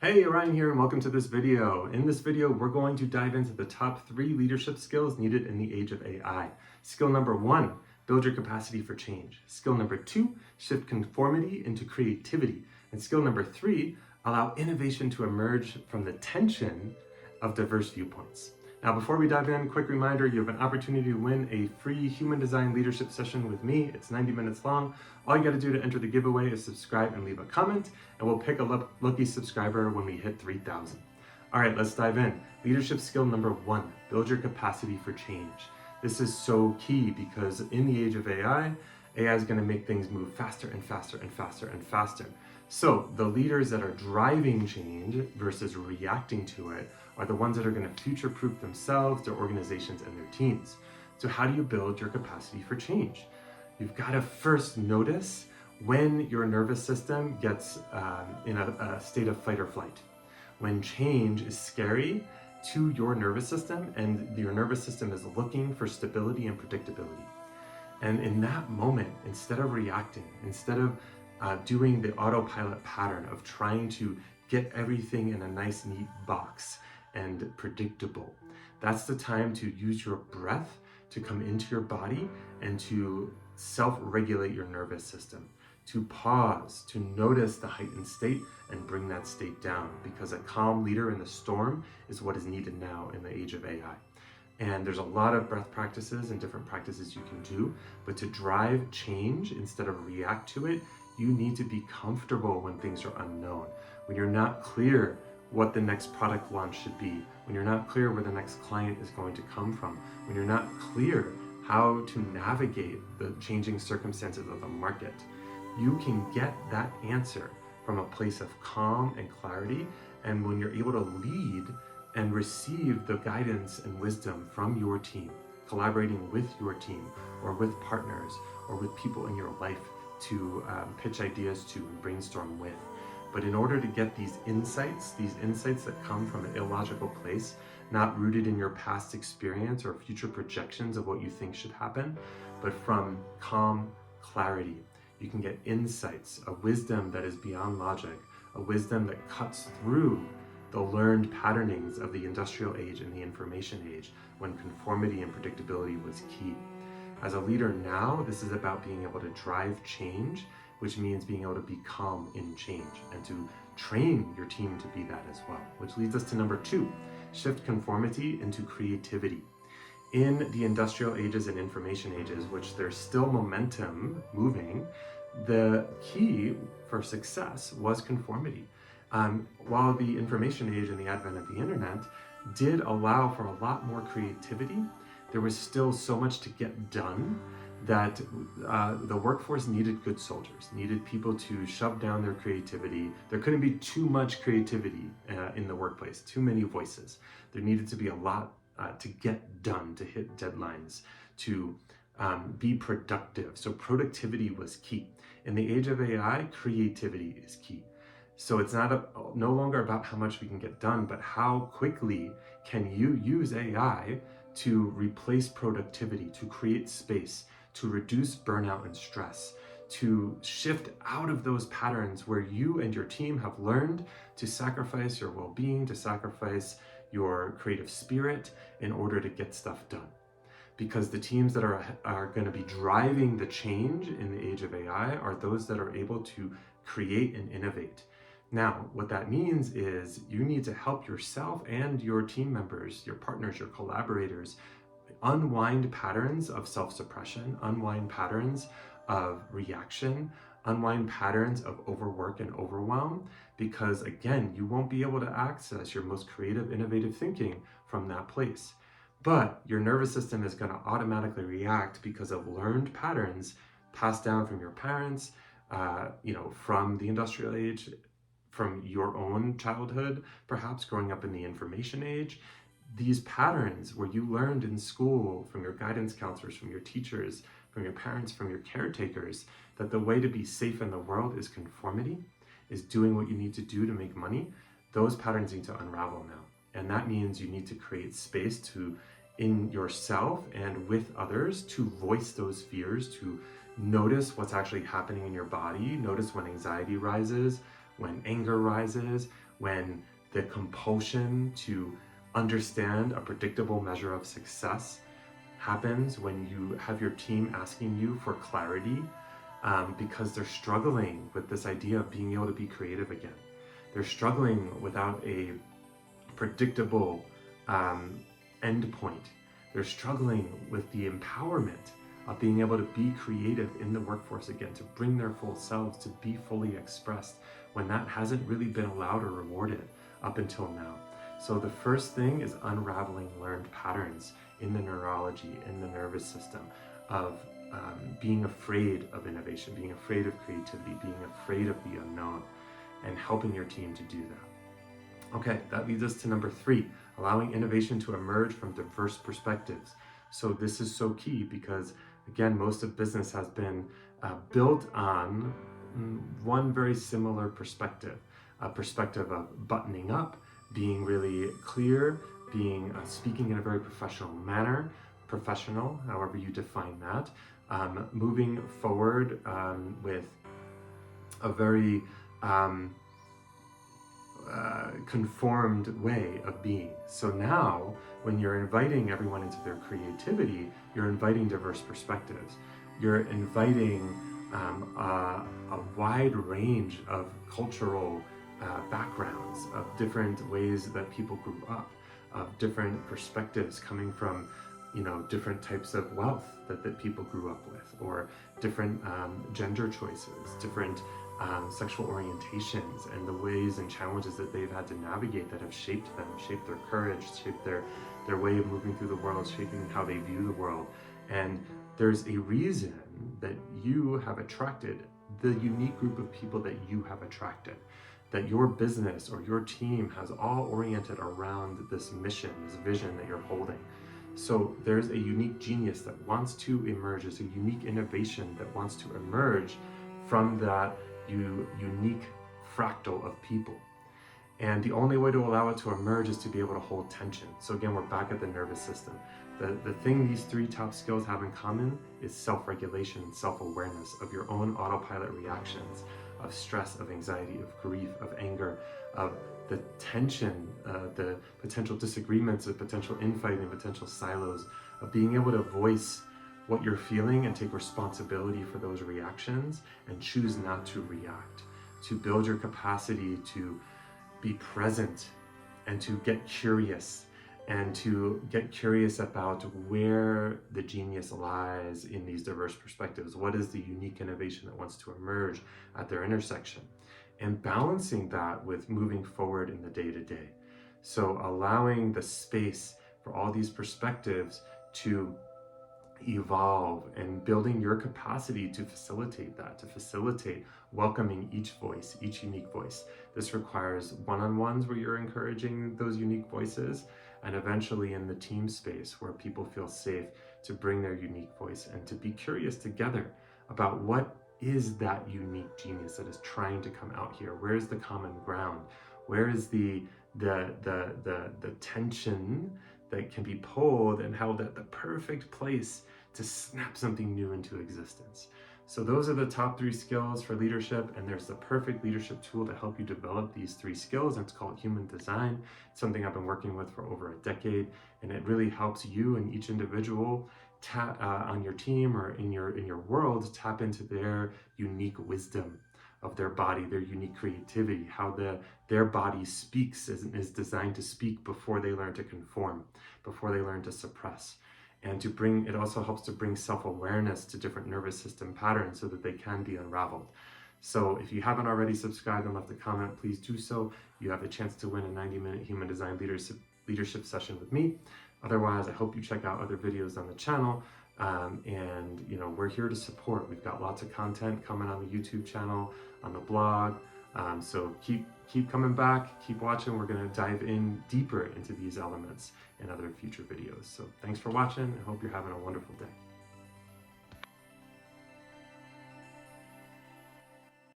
Hey, Ryan here and welcome to this video. In this video, we're going to dive into the top 3 leadership skills needed in the age of AI. Skill number 1, build your capacity for change. Skill number 2, shift conformity into creativity. And skill number 3, allow innovation to emerge from the tension of diverse viewpoints. Now, before we dive in, quick reminder, you have an opportunity to win a free human design leadership session with me. It's 90 minutes long. All you got to do to enter the giveaway is subscribe and leave a comment, and we'll pick a lucky subscriber when we hit 3,000. All right, let's dive in. Leadership skill number 1, build your capacity for change. This is so key because in the age of AI is going to make things move faster and faster and faster and faster. So the leaders that are driving change versus reacting to it are the ones that are going to future-proof themselves, their organizations, and their teams. So how do you build your capacity for change? You've got to first notice when your nervous system gets in a state of fight or flight. When change is scary to your nervous system and your nervous system is looking for stability and predictability. And in that moment, instead of reacting, instead of doing the autopilot pattern of trying to get everything in a nice, neat box and predictable, that's the time to use your breath to come into your body and to self-regulate your nervous system, to pause, to notice the heightened state and bring that state down, because a calm leader in the storm is what is needed now in the age of AI. And there's a lot of breath practices and different practices you can do, but to drive change instead of react to it, you need to be comfortable when things are unknown, when you're not clear what the next product launch should be, when you're not clear where the next client is going to come from, when you're not clear how to navigate the changing circumstances of the market. You can get that answer from a place of calm and clarity, and when you're able to lead and receive the guidance and wisdom from your team, collaborating with your team or with partners or with people in your life to pitch ideas to and brainstorm with. But in order to get these insights that come from an illogical place, not rooted in your past experience or future projections of what you think should happen, but from calm clarity, you can get insights, a wisdom that is beyond logic, a wisdom that cuts through the learned patternings of the industrial age and the information age, when conformity and predictability was key. As a leader now, this is about being able to drive change, which means being able to be calm in change and to train your team to be that as well. Which leads us to number 2, shift conformity into creativity. In the industrial ages and information ages, which there's still momentum moving, the key for success was conformity. While the information age and the advent of the internet did allow for a lot more creativity, there was still so much to get done that the workforce needed good soldiers, needed people to shove down their creativity. There couldn't be too much creativity in the workplace, too many voices. There needed to be a lot to get done, to hit deadlines, to be productive. So productivity was key. In the age of AI, creativity is key. So it's no longer about how much we can get done, but how quickly can you use AI to replace productivity, to create space, to reduce burnout and stress, to shift out of those patterns where you and your team have learned to sacrifice your well-being, to sacrifice your creative spirit in order to get stuff done. Because the teams that are going to be driving the change in the age of AI are those that are able to create and innovate. Now, what that means is you need to help yourself and your team members, your partners, your collaborators, unwind patterns of self-suppression, unwind patterns of reaction, unwind patterns of overwork and overwhelm, because again, you won't be able to access your most creative, innovative thinking from that place. But your nervous system is going to automatically react because of learned patterns passed down from your parents, from the industrial age, from your own childhood, perhaps growing up in the information age. These patterns where you learned in school, from your guidance counselors, from your teachers, from your parents, from your caretakers, that the way to be safe in the world is conformity, is doing what you need to do to make money. Those patterns need to unravel now. And that means you need to create space in yourself and with others to voice those fears, to notice what's actually happening in your body, notice when anxiety rises, when anger rises, when the compulsion to understand a predictable measure of success happens, when you have your team asking you for clarity because they're struggling with this idea of being able to be creative again. They're struggling without a predictable endpoint. They're struggling with the empowerment of being able to be creative in the workforce again, to bring their full selves, to be fully expressed when that hasn't really been allowed or rewarded up until now. So the first thing is unraveling learned patterns in the neurology, in the nervous system, of being afraid of innovation, being afraid of creativity, being afraid of the unknown, and helping your team to do that. Okay, that leads us to number 3, allowing innovation to emerge from diverse perspectives. So this is so key because, again, most of business has been built on one very similar perspective, a perspective of buttoning up, being really clear, being speaking in a very professional manner, professional, however you define that, moving forward with a very conformed way of being. So now, when you're inviting everyone into their creativity, you're inviting diverse perspectives. You're inviting a wide range of cultural backgrounds, of different ways that people grew up, of different perspectives coming from, different types of wealth that people grew up with, or different gender choices, different sexual orientations, and the ways and challenges that they've had to navigate that have shaped them, shaped their courage, shaped their way of moving through the world, shaping how they view the world. And there's a reason that you have attracted the unique group of people that you have attracted, that your business or your team has all oriented around this mission, this vision that you're holding. So there's a unique genius that wants to emerge, there's a unique innovation that wants to emerge from that unique fractal of people. And the only way to allow it to emerge is to be able to hold tension. So again, we're back at the nervous system. The thing these 3 top skills have in common is self-regulation and self-awareness of your own autopilot reactions, of stress, of anxiety, of grief, of anger, of the tension, the potential disagreements, the potential infighting, potential silos, of being able to voice what you're feeling and take responsibility for those reactions and choose not to react, to build your capacity to be present and to get curious, and to get curious about where the genius lies in these diverse perspectives. What is the unique innovation that wants to emerge at their intersection? And balancing that with moving forward in the day-to-day. So allowing the space for all these perspectives to evolve, and building your capacity to facilitate that, to facilitate welcoming each voice, each unique voice. This requires one-on-ones where you're encouraging those unique voices, and eventually in the team space where people feel safe to bring their unique voice and to be curious together about what is that unique genius that is trying to come out here. Where is the common ground? Where is the tension that can be pulled and held at the perfect place to snap something new into existence? So those are the top 3 skills for leadership, and there's the perfect leadership tool to help you develop these 3 skills, and it's called Human Design. It's something I've been working with for over a decade, and it really helps you and each individual on your team or in your world tap into their unique wisdom of their body, their unique creativity, how their body speaks is designed to speak before they learn to conform, before they learn to suppress. And it also helps to bring self-awareness to different nervous system patterns so that they can be unraveled. So if you haven't already subscribed and left a comment, please do so. You have a chance to win a 90-minute Human Design leadership session with me. Otherwise, I hope you check out other videos on the channel. And we're here to support. We've got lots of content coming on the YouTube channel, on the blog. So keep coming back, keep watching. We're going to dive in deeper into these elements in other future videos. So thanks for watching. I hope you're having a wonderful day.